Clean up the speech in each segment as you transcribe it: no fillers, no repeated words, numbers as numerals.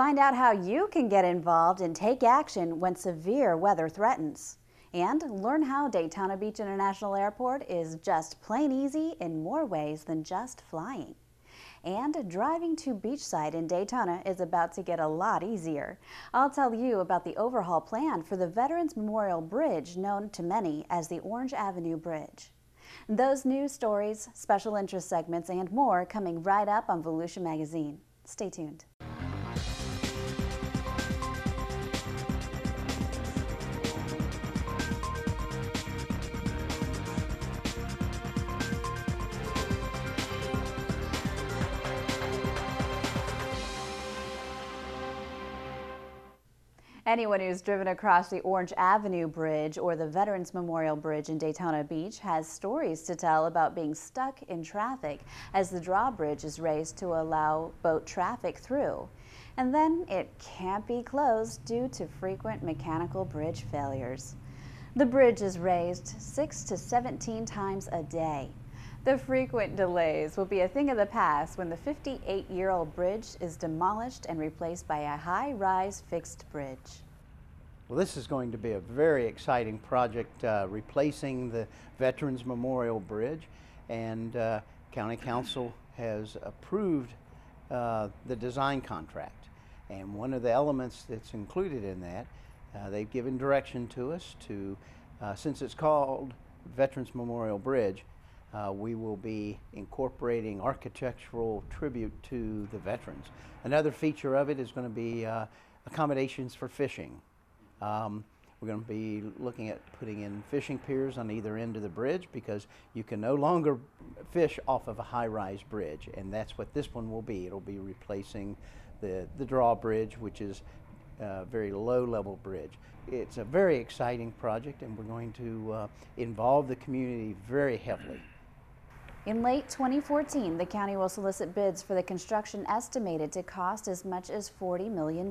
Find out how you can get involved and take action when severe weather threatens. And learn how Daytona Beach International Airport is just plain easy in more ways than just flying. And driving to beachside in Daytona is about to get a lot easier. I'll tell you about the overhaul plan for the Veterans Memorial Bridge, known to many as the Orange Avenue Bridge. Those news stories, special interest segments, and more coming right up on Volusia Magazine. Stay tuned. Anyone who's driven across the Orange Avenue Bridge or the Veterans Memorial Bridge in Daytona Beach has stories to tell about being stuck in traffic as the drawbridge is raised to allow boat traffic through. And then it can't be closed due to frequent mechanical bridge failures. The bridge is raised 6 to 17 times a day. The frequent delays will be a thing of the past when the 58-year-old bridge is demolished and replaced by a high-rise fixed bridge. Well, this is going to be a very exciting project, replacing the Veterans Memorial Bridge, and County Council has approved the design contract. And one of the elements that's included in that, they've given direction to us to, since it's called Veterans Memorial Bridge, we will be incorporating architectural tribute to the veterans. Another feature of it is going to be accommodations for fishing. We're going to be looking at putting in fishing piers on either end of the bridge because you can no longer fish off of a high-rise bridge, and that's what this one will be. It'll be replacing the drawbridge, which is a very low-level bridge. It's a very exciting project, and we're going to involve the community very heavily. In late 2014, the county will solicit bids for the construction estimated to cost as much as $40 million.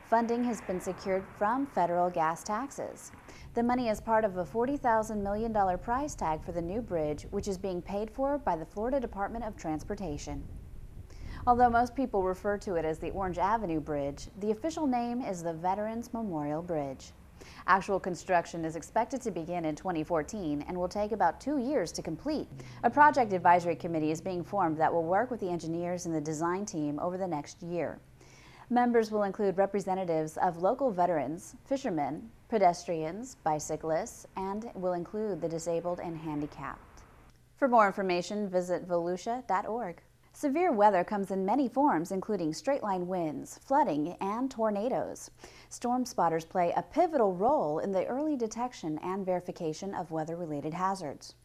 Funding has been secured from federal gas taxes. The money is part of a $40,000 million price tag for the new bridge, which is being paid for by the Florida Department of Transportation. Although most people refer to it as the Orange Avenue Bridge, the official name is the Veterans Memorial Bridge. Actual construction is expected to begin in 2014 and will take about 2 years to complete. A project advisory committee is being formed that will work with the engineers and the design team over the next year. Members will include representatives of local veterans, fishermen, pedestrians, bicyclists, and will include the disabled and handicapped. For more information, visit volusia.org. Severe weather comes in many forms, including straight-line winds, flooding, and tornadoes. Storm spotters play a pivotal role in the early detection and verification of weather-related hazards.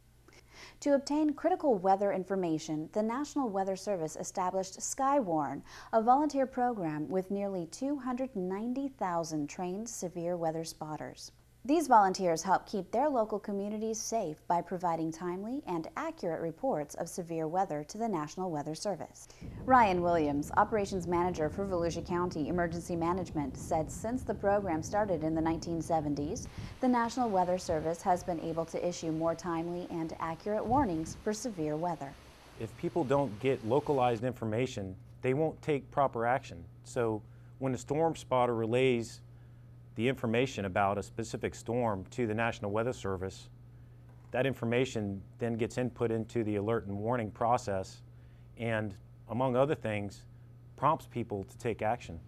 To obtain critical weather information, the National Weather Service established SKYWARN, a volunteer program with nearly 290,000 trained severe weather spotters. These volunteers help keep their local communities safe by providing timely and accurate reports of severe weather to the National Weather Service. Ryan Williams, Operations Manager for Volusia County Emergency Management, said since the program started in the 1970s, the National Weather Service has been able to issue more timely and accurate warnings for severe weather. If people don't get localized information, they won't take proper action. So when a storm spotter relays the information about a specific storm to the National Weather Service, that information then gets input into the alert and warning process and, among other things, prompts people to take action.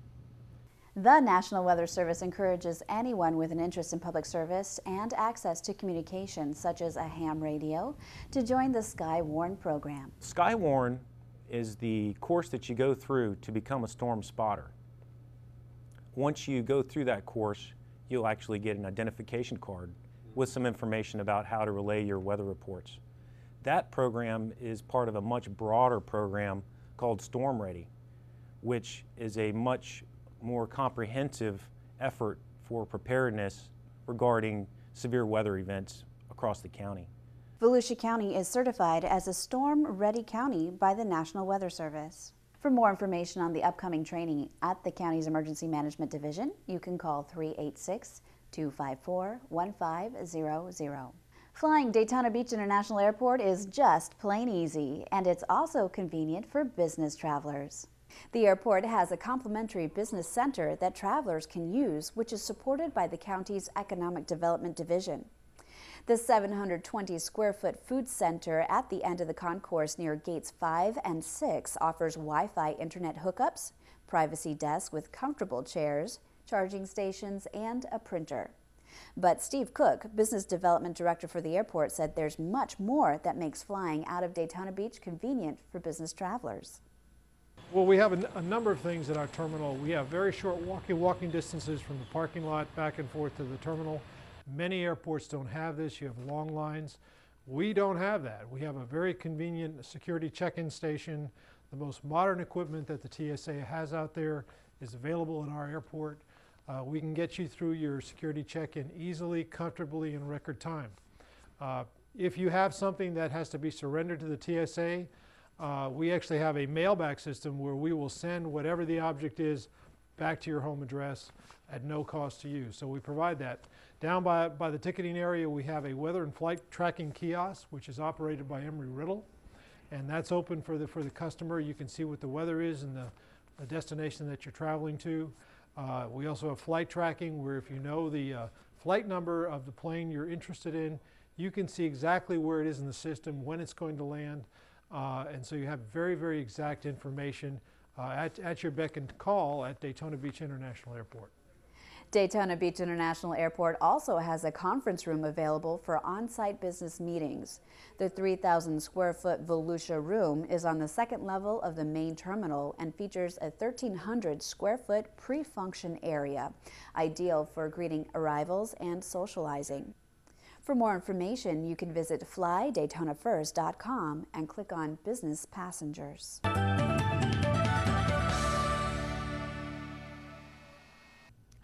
The National Weather Service encourages anyone with an interest in public service and access to communications, such as a ham radio, to join the SKYWARN program. SKYWARN is the course that you go through to become a storm spotter. Once you go through that course, you'll actually get an identification card with some information about how to relay your weather reports. That program is part of a much broader program called Storm Ready, which is a much more comprehensive effort for preparedness regarding severe weather events across the county. Volusia County is certified as a storm-ready county by the National Weather Service. For more information on the upcoming training at the county's Emergency Management Division, you can call 386-254-1500. Flying Daytona Beach International Airport is just plain easy, and it's also convenient for business travelers. The airport has a complimentary business center that travelers can use, which is supported by the county's Economic Development Division. The 720 square foot food center at the end of the concourse near gates 5 and 6 offers Wi-Fi internet hookups, privacy desk with comfortable chairs, charging stations, and a printer. But Steve Cook, Business Development Director for the airport, said there's much more that makes flying out of Daytona Beach convenient for business travelers. Well, we have a number of things at our terminal. We have very short walking distances from the parking lot back and forth to the terminal. Many airports don't have this. You have long lines. We don't have that. We have a very convenient security check-in station. The most modern equipment that the TSA has out there is available at our airport. We can get you through your security check-in easily, comfortably, in record time. If you have something that has to be surrendered to the TSA, we actually have a mailback system where we will send whatever the object is back to your home address at no cost to you. So we provide that. Down by the ticketing area, we have a weather and flight tracking kiosk, which is operated by Embry-Riddle, and that's open for the customer. You can see what the weather is and the destination that you're traveling to. We also have flight tracking, where if you know the flight number of the plane you're interested in, you can see exactly where it is in the system, when it's going to land, and so you have very, very exact information at your beck and call at Daytona Beach International Airport. Daytona Beach International Airport also has a conference room available for on-site business meetings. The 3,000 square foot Volusia room is on the second level of the main terminal and features a 1,300 square foot pre-function area, ideal for greeting arrivals and socializing. For more information, you can visit flydaytonafirst.com and click on Business Passengers.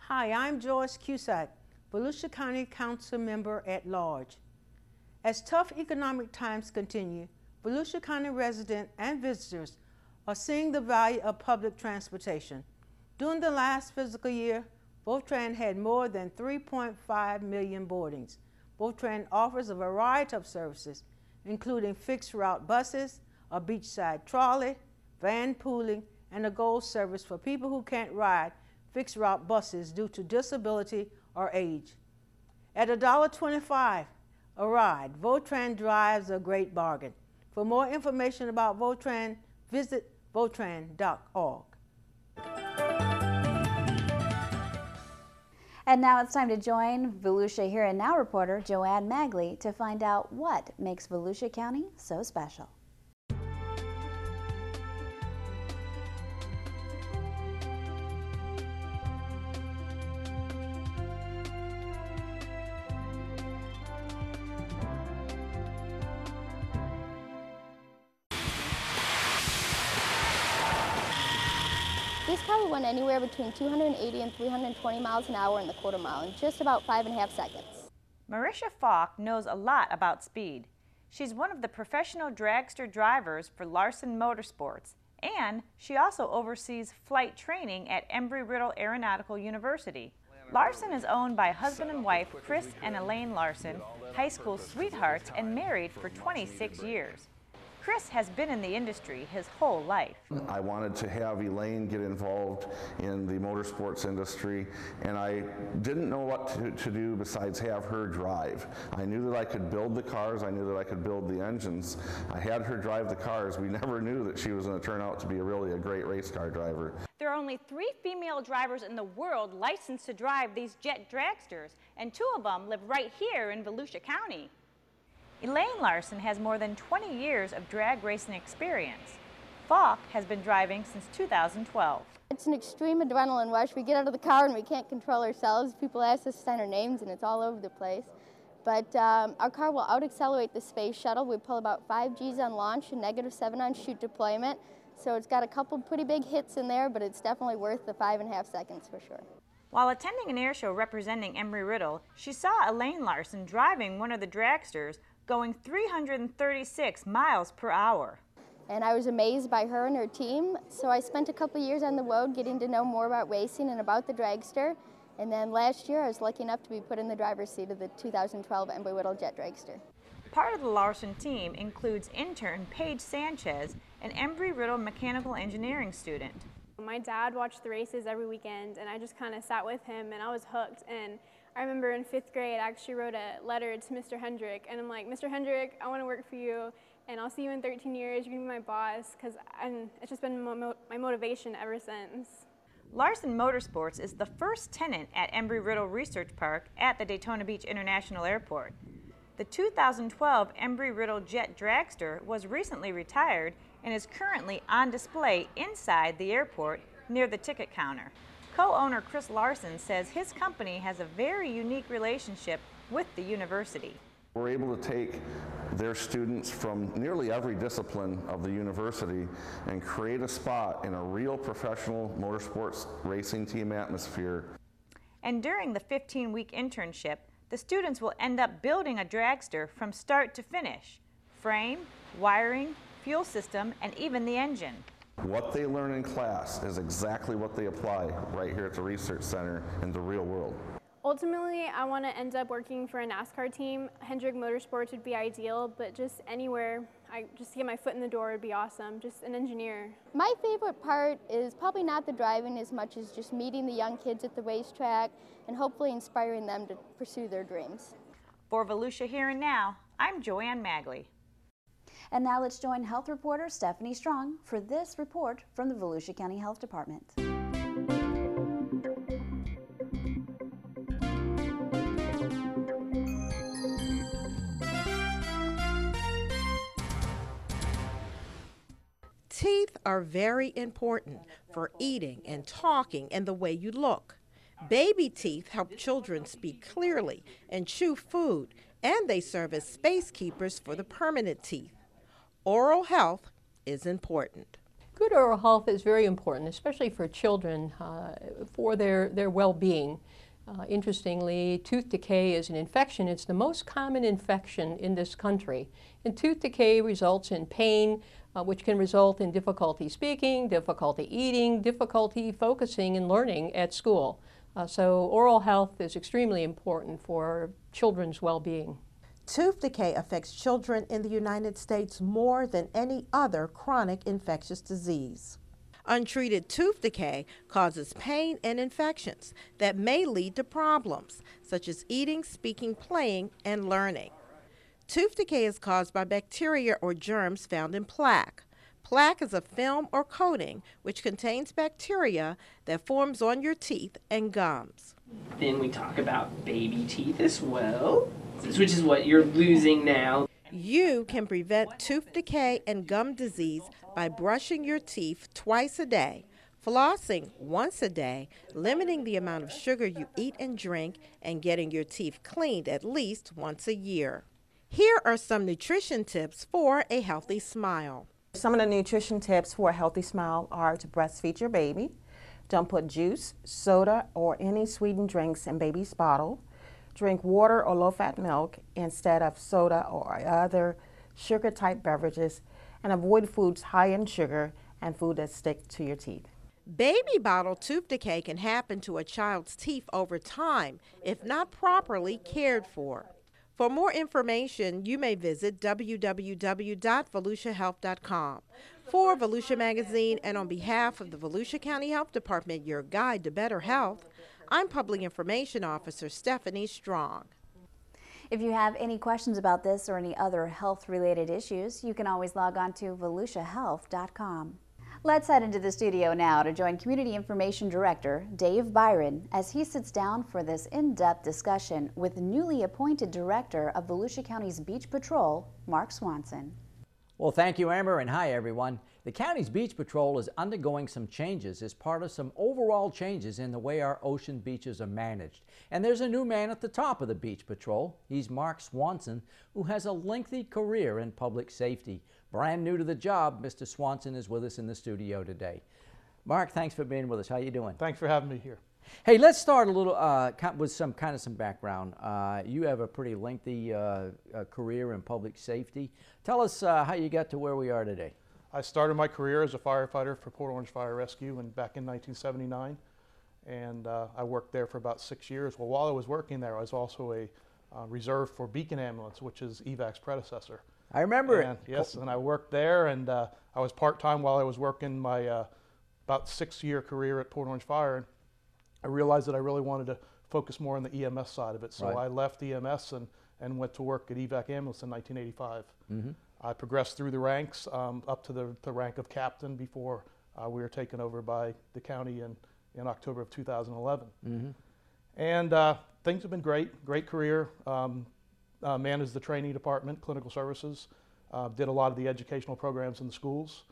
Hi, I'm Joyce Cusack, Volusia County Council Member at Large. As tough economic times continue, Volusia County residents and visitors are seeing the value of public transportation. During the last fiscal year, Votran had more than 3.5 million boardings. Votran offers a variety of services, including fixed route buses, a beachside trolley, van pooling, and a gold service for people who can't ride fixed route buses due to disability or age. At $1.25 a ride, Votran drives a great bargain. For more information about Votran, visit Votran.org. And now it's time to join Volusia Here and Now reporter Joanne Magley to find out what makes Volusia County so special. This car went anywhere between 280 and 320 miles an hour in the quarter mile in just about 5.5 seconds. Marisha Falk knows a lot about speed. She's one of the professional dragster drivers for Larsen Motorsports, and she also oversees flight training at Embry-Riddle Aeronautical University. Larsen is owned by husband and wife Chris and Elaine Larsen, high school sweethearts and married for 26 years. Chris has been in the industry his whole life. I wanted to have Elaine get involved in the motorsports industry, and I didn't know what to do besides have her drive. I knew that I could build the cars, I knew that I could build the engines. I had her drive the cars. We never knew that she was going to turn out to be really a great race car driver. There are only 3 female drivers in the world licensed to drive these jet dragsters, and 2 of them live right here in Volusia County. Elaine Larsen has more than 20 years of drag racing experience. Falk has been driving since 2012. It's an extreme adrenaline rush. We get out of the car and we can't control ourselves. People ask us to sign our names and it's all over the place. But our car will out-accelerate the space shuttle. We pull about 5 Gs on launch and -7 on chute deployment. So it's got a couple pretty big hits in there, but it's definitely worth the 5.5 seconds for sure. While attending an air show representing Embry-Riddle, she saw Elaine Larsen driving one of the dragsters going 336 miles per hour. And I was amazed by her and her team, so I spent a couple years on the road getting to know more about racing and about the dragster. And then last year I was lucky enough to be put in the driver's seat of the 2012 Embry-Riddle Jet Dragster. Part of the Larsen team includes intern Paige Sanchez an Embry-Riddle mechanical engineering student. My dad watched the races every weekend, and I just kind of sat with him, and I was hooked. And I remember in 5th grade, I actually wrote a letter to Mr. Hendrick, and I'm like, Mr. Hendrick, I want to work for you, and I'll see you in 13 years. You're going to be my boss, because it's just been my motivation ever since. Larsen Motorsports is the first tenant at Embry-Riddle Research Park at the Daytona Beach International Airport. The 2012 Embry-Riddle Jet Dragster was recently retired and is currently on display inside the airport near the ticket counter. Co-owner Chris Larsen says his company has a very unique relationship with the university. We're able to take their students from nearly every discipline of the university and create a spot in a real professional motorsports racing team atmosphere. And during the 15-week internship, the students will end up building a dragster from start to finish: frame, wiring, fuel system, and even the engine. What they learn in class is exactly what they apply right here at the Research Center in the real world. Ultimately, I want to end up working for a NASCAR team. Hendrick Motorsports would be ideal, but just anywhere, just to get my foot in the door would be awesome. Just an engineer. My favorite part is probably not the driving as much as just meeting the young kids at the racetrack and hopefully inspiring them to pursue their dreams. For Volusia Here and Now, I'm Joanne Magley. And now let's join health reporter Stephanie Strong for this report from the Volusia County Health Department. Teeth are very important for eating and talking and the way you look. Baby teeth help children speak clearly and chew food, and they serve as space keepers for the permanent teeth. Oral health is important. Good oral health is very important, especially for children, for their well-being. Interestingly, tooth decay is an infection. It's the most common infection in this country. And tooth decay results in pain, which can result in difficulty speaking, difficulty eating, difficulty focusing and learning at school. So oral health is extremely important for children's well-being. Tooth decay affects children in the United States more than any other chronic infectious disease. Untreated tooth decay causes pain and infections that may lead to problems such as eating, speaking, playing, and learning. Tooth decay is caused by bacteria or germs found in plaque. Plaque is a film or coating which contains bacteria that forms on your teeth and gums. Then we talk about baby teeth as well, which is what you're losing now. You can prevent tooth decay and gum disease by brushing your teeth twice a day, flossing once a day, limiting the amount of sugar you eat and drink, and getting your teeth cleaned at least once a year. Here are some nutrition tips for a healthy smile. Some of the nutrition tips for a healthy smile are to breastfeed your baby. Don't put juice, soda, or any sweetened drinks in baby's bottle. Drink water or low-fat milk instead of soda or other sugar-type beverages, and avoid foods high in sugar and food that stick to your teeth. Baby bottle tooth decay can happen to a child's teeth over time if not properly cared for. For more information, you may visit www.volusiahealth.com. For Volusia Magazine and on behalf of the Volusia County Health Department, your guide to better health, I'm Public Information Officer Stephanie Strong. If you have any questions about this or any other health-related issues, you can always log on to volusiahealth.com. Let's head into the studio now to join Community Information Director Dave Byron as he sits down for this in-depth discussion with newly appointed Director of Volusia County's Beach Patrol, Mark Swanson. Well, thank you, Amber, and hi, everyone. The county's Beach Patrol is undergoing some changes as part of some overall changes in the way our ocean beaches are managed. And there's a new man at the top of the Beach Patrol. He's Mark Swanson, who has a lengthy career in public safety. Brand new to the job, Mr. Swanson is with us in the studio today. Mark, thanks for being with us. How you doing? Thanks for having me here. Hey, let's start a little with some background. You have a pretty lengthy career in public safety. Tell us how you got to where we are today. I started my career as a firefighter for Port Orange Fire Rescue back in 1979, and I worked there for about 6 years. Well, while I was working there, I was also a reserve for Beacon Ambulance, which is EVAC's predecessor. I remember and, it. Yes, and I worked there, and I was part-time while I was working my about 6-year career at Port Orange Fire. And I realized that I really wanted to focus more on the EMS side of it. So I left EMS and went to work at EVAC Ambulance in 1985. I progressed through the ranks up to the rank of captain before we were taken over by the county in October of 2011. And things have been great career. Managed the training department, clinical services, did a lot of the educational programs in the schools,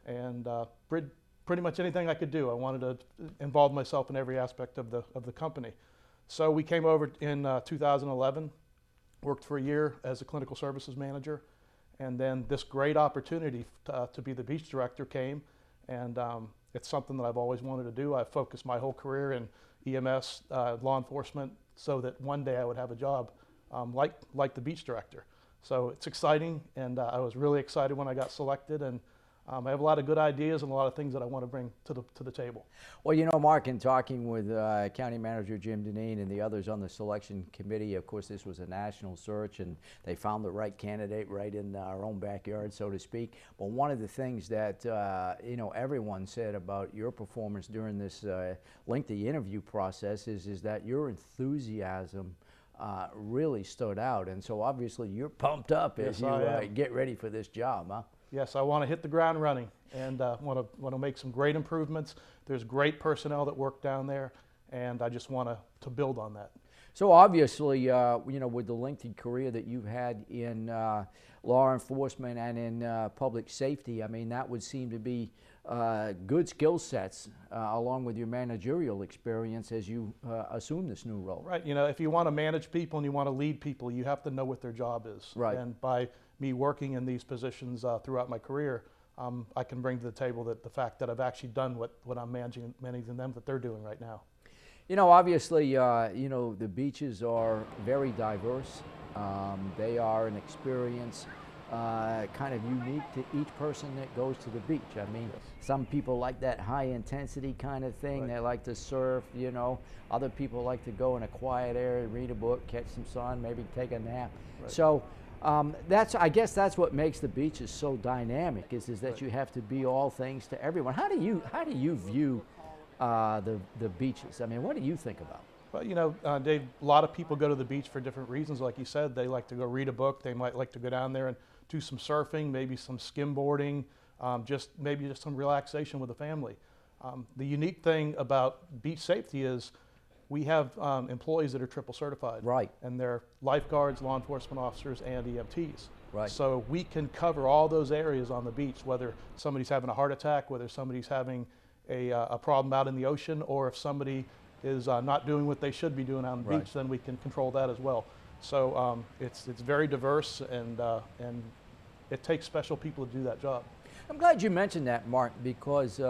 and pretty much anything I could do. I wanted to involve myself in every aspect of the company. So we came over in 2011, worked for a year as a clinical services manager, and then this great opportunity to be the beach director came, and it's something that I've always wanted to do. I've focused my whole career in EMS, law enforcement, so that one day I would have a job like the beach director. So it's exciting, and I was really excited when I got selected, and I have a lot of good ideas and a lot of things that I want to bring to the table. Well, you know, Mark, in talking with County Manager Jim Deneen and the others on the selection committee, of course, this was a national search, and they found the right candidate right in our own backyard, so to speak. But one of the things that, you know, everyone said about your performance during this lengthy interview process is that your enthusiasm really stood out, and so obviously you're pumped up as you get ready for this job, huh? Yes, I want to hit the ground running, and want to make some great improvements. There's great personnel that work down there, and I just want to build on that. So obviously, you know, with the lengthy career that you've had in law enforcement and in public safety, I mean, that would seem to be good skill sets along with your managerial experience as you assume this new role. Right. You know, if you want to manage people and you want to lead people, you have to know what their job is. Right. And by me working in these positions throughout my career, I can bring to the table the fact that I've actually done what I'm managing them that they're doing right now. You know, obviously, you know, the beaches are very diverse. They are an experience kind of unique to each person that goes to the beach. I mean, some people like that high intensity kind of thing. They like to surf, you know. Other people like to go in a quiet area, read a book, catch some sun, maybe take a nap. So I guess that's what makes the beaches so dynamic is that you have to be all things to everyone. How do you view the beaches? I mean, what do you think about? Well, you know, Dave, a lot of people go to the beach for different reasons. Like you said, they like to go read a book. They might like to go down there and do some surfing, maybe some skimboarding, maybe just some relaxation with the family. The unique thing about beach safety is we have employees that are triple certified. Right. And they're lifeguards, law enforcement officers, and EMTs. Right. So we can cover all those areas on the beach, whether somebody's having a heart attack, whether somebody's having a problem out in the ocean, or if somebody is not doing what they should be doing on the beach, then we can control that as well. So it's very diverse, and it takes special people to do that job. I'm glad you mentioned that, Mark, because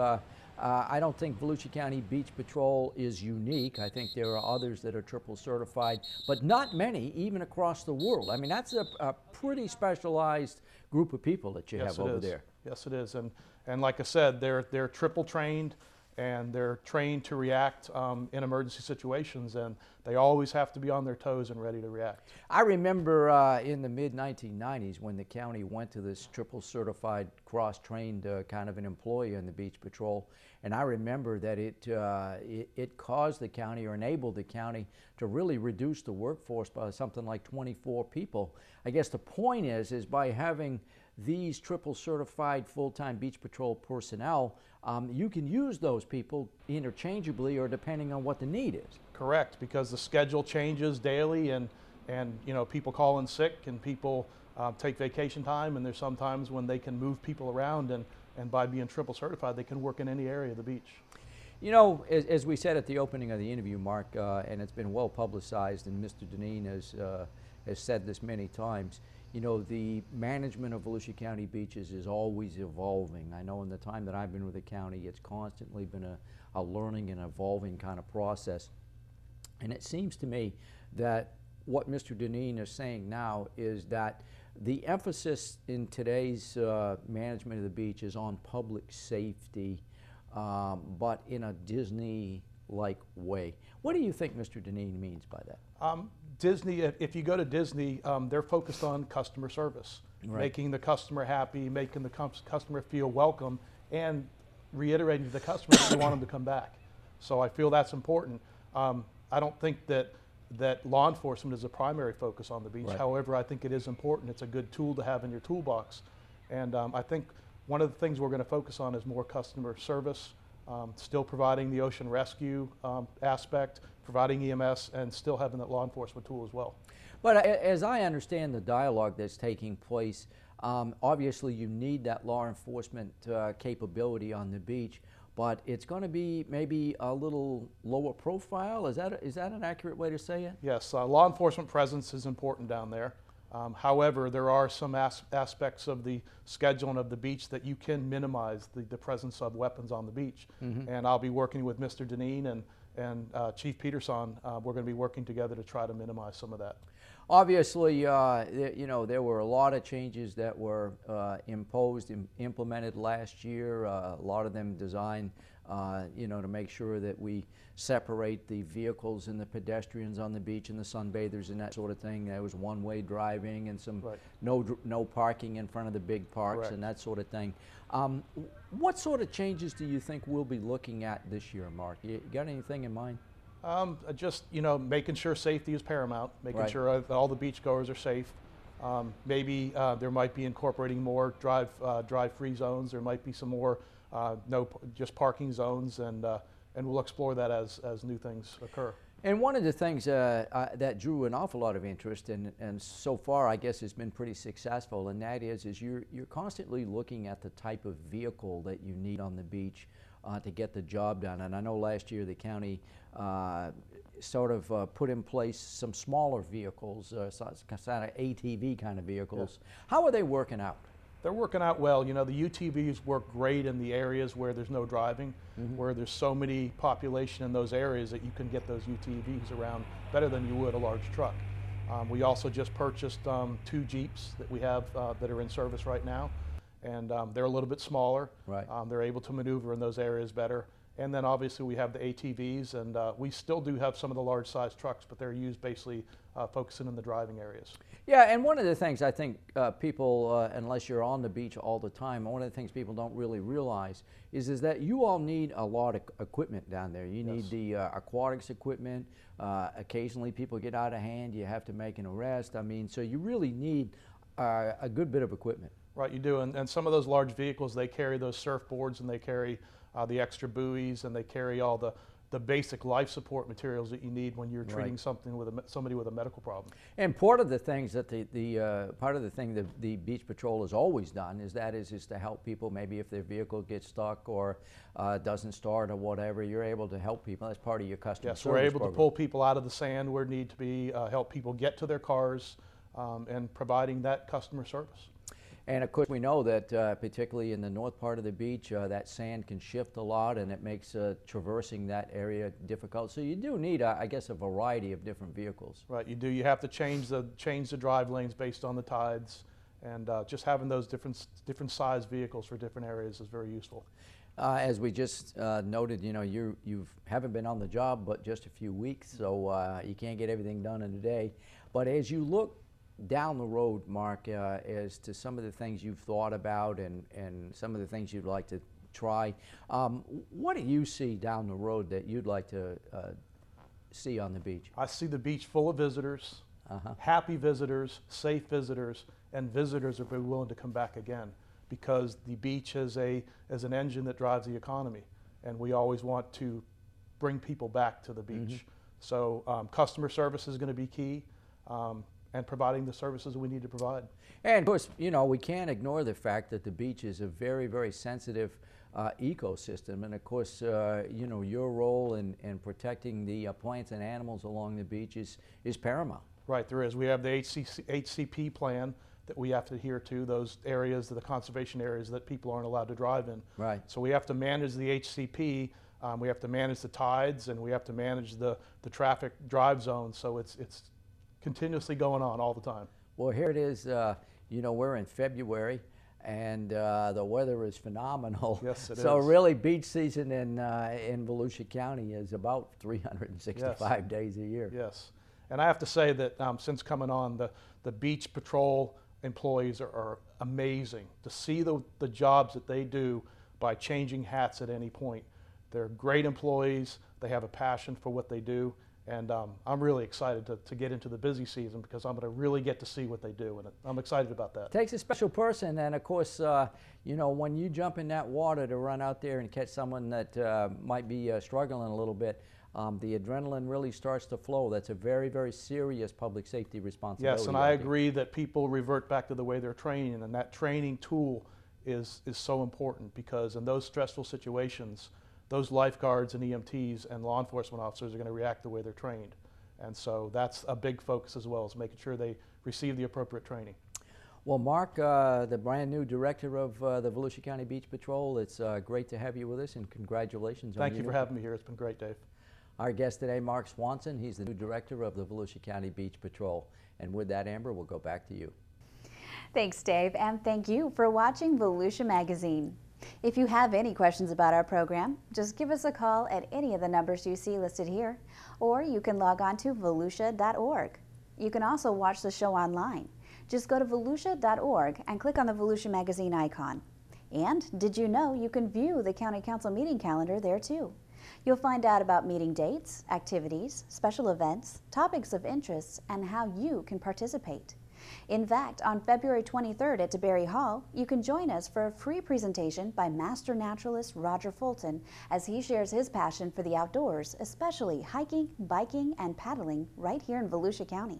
I don't think Volusia County Beach Patrol is unique. I think there are others that are triple certified, but not many, even across the world. I mean, that's a pretty specialized group of people that you have over there. Yes, it is. And like I said, they're triple trained, and they're trained to react in emergency situations, and they always have to be on their toes and ready to react. I remember in the mid-1990s when the county went to this triple certified cross-trained kind of an employee in the Beach Patrol, and I remember that it caused the county or enabled the county to really reduce the workforce by something like 24 people. I guess the point is by having these triple certified full-time Beach Patrol personnel, you can use those people interchangeably or depending on what the need is. Correct, because the schedule changes daily, and you know, people call in sick, and people take vacation time, and there's sometimes when they can move people around, and by being triple certified, they can work in any area of the beach. You know, as we said at the opening of the interview, Mark, and it's been well publicized, and Mr. Deneen has said this many times, you know, the management of Volusia County beaches is always evolving. I know in the time that I've been with the county, it's constantly been a learning and evolving kind of process. And it seems to me that what Mr. Deneen is saying now is that the emphasis in today's management of the beach is on public safety, but in a Disney like way. What do you think Mr. Deneen means by that? Disney, if you go to Disney, they're focused on customer service, making the customer happy, making the customer feel welcome, and reiterating to the customer that you want them to come back. So I feel that's important. I don't think that law enforcement is a primary focus on the beach. However, I think it is important. It's a good tool to have in your toolbox. And I think one of the things we're going to focus on is more customer service, still providing the ocean rescue aspect, providing EMS, and still having that law enforcement tool as well. But as I understand the dialogue that's taking place, obviously you need that law enforcement capability on the beach, but it's going to be maybe a little lower profile. Is that an accurate way to say it? Yes, law enforcement presence is important down there. However, there are some aspects of the scheduling of the beach that you can minimize the presence of weapons on the beach. And I'll be working with Mr. Deneen and Chief Peterson. We're going to be working together to try to minimize some of that. Obviously, you know, there were a lot of changes that were imposed and implemented last year. A lot of them designed, you know, to make sure that we separate the vehicles and the pedestrians on the beach and the sunbathers and that sort of thing. There was one-way driving and some no parking in front of the big parks and that sort of thing. What sort of changes do you think we'll be looking at this year, Mark? You got anything in mind? Just, you know, making sure safety is paramount, making sure all the beachgoers are safe. Maybe there might be incorporating more drive-free zones. There might be some more just parking zones, and we'll explore that as new things occur. And one of the things that drew an awful lot of interest, and so far I guess has been pretty successful, and that is you're constantly looking at the type of vehicle that you need on the beach to get the job done. And I know last year the county sort of put in place some smaller vehicles, kind of ATV kind of vehicles. How are they working out? They're working out well. You know, the UTVs work great in the areas where there's no driving, where there's so many population in those areas that you can get those UTVs around better than you would a large truck. We also just purchased 2 Jeeps that we have that are in service right now, and they're a little bit smaller. They're able to maneuver in those areas better. And then obviously we have the ATVs, and we still do have some of the large size trucks, but they're used basically focusing in the driving areas. Yeah, and one of the things I think people, unless you're on the beach all the time, one of the things people don't really realize is that you all need a lot of equipment down there. You need the aquatics equipment. Occasionally people get out of hand. You have to make an arrest. I mean, so you really need a good bit of equipment. Right, you do, and some of those large vehicles, they carry those surfboards, and they carry the extra buoys, and they carry all the basic life support materials that you need when you're treating something with somebody with a medical problem. And part of the things that the Beach Patrol has always done is to help people. Maybe if their vehicle gets stuck or doesn't start or whatever, you're able to help people. That's part of your customer service we're able program. to pull people out of the sand where need to be, help people get to their cars, and providing that customer service. And of course we know that particularly in the north part of the beach, that sand can shift a lot, and it makes traversing that area difficult. So you do need, I guess, a variety of different vehicles. Right, you do. You have to change the drive lanes based on the tides, and just having those different size vehicles for different areas is very useful. As we just noted, you know, you haven't been on the job but just a few weeks, so you can't get everything done in a day. But as you look down the road, Mark, as to some of the things you've thought about and some of the things you'd like to try, what do you see down the road that you'd like to see on the beach? I see the beach full of visitors, happy visitors, safe visitors, and visitors are very willing to come back again, because the beach is an engine that drives the economy, and we always want to bring people back to the beach. So customer service is going to be key. And providing the services we need to provide. And of course, you know, we can't ignore the fact that the beach is a very, very sensitive ecosystem. And of course, you know, your role in protecting the plants and animals along the beach is paramount. Right, there is. We have the HCP plan that we have to adhere to, those areas, the conservation areas that people aren't allowed to drive in. Right. So we have to manage the HCP, we have to manage the tides, and we have to manage the traffic drive zones. So it's continuously going on all the time. Well, here it is, you know, we're in February, and the weather is phenomenal. Yes, it so is. really, beach season in Volusia County is about 365 days a year. Yes, and I have to say that since coming on, the beach patrol employees are amazing. To see the jobs that they do by changing hats at any point. They're great employees. They have a passion for what they do. And I'm really excited to get into the busy season because I'm going to really get to see what they do, and I'm excited about that. It takes a special person, and of course, you know, when you jump in that water to run out there and catch someone that might be struggling a little bit, the adrenaline really starts to flow. That's a very, very serious public safety responsibility. Yes, and I agree that people revert back to the way they're training, and that training tool is so important because in those stressful situations, those lifeguards and EMTs and law enforcement officers are going to react the way they're trained. And so that's a big focus as well, is making sure they receive the appropriate training. Well, Mark, the brand new director of the Volusia County Beach Patrol, it's great to have you with us, and congratulations. Thank you for having me here. It's been great, Dave. Our guest today, Mark Swanson. He's the new director of the Volusia County Beach Patrol. And with that, Amber, we'll go back to you. Thanks, Dave, and thank you for watching Volusia Magazine. If you have any questions about our program, just give us a call at any of the numbers you see listed here, or you can log on to volusia.org. You can also watch the show online. Just go to volusia.org and click on the Volusia Magazine icon. And did you know you can view the County Council meeting calendar there too? You'll find out about meeting dates, activities, special events, topics of interest, and how you can participate. In fact, on February 23rd at DeBerry Hall, you can join us for a free presentation by Master Naturalist Roger Fulton as he shares his passion for the outdoors, especially hiking, biking, and paddling right here in Volusia County.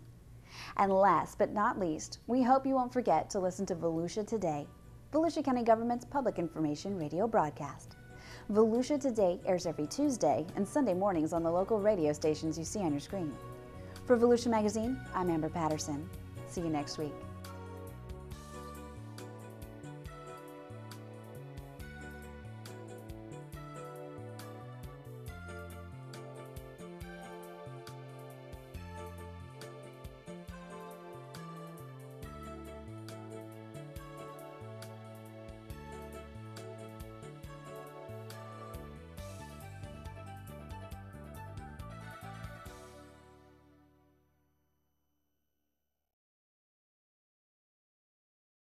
And last but not least, we hope you won't forget to listen to Volusia Today, Volusia County Government's public information radio broadcast. Volusia Today airs every Tuesday and Sunday mornings on the local radio stations you see on your screen. For Volusia Magazine, I'm Amber Patterson. See you next week.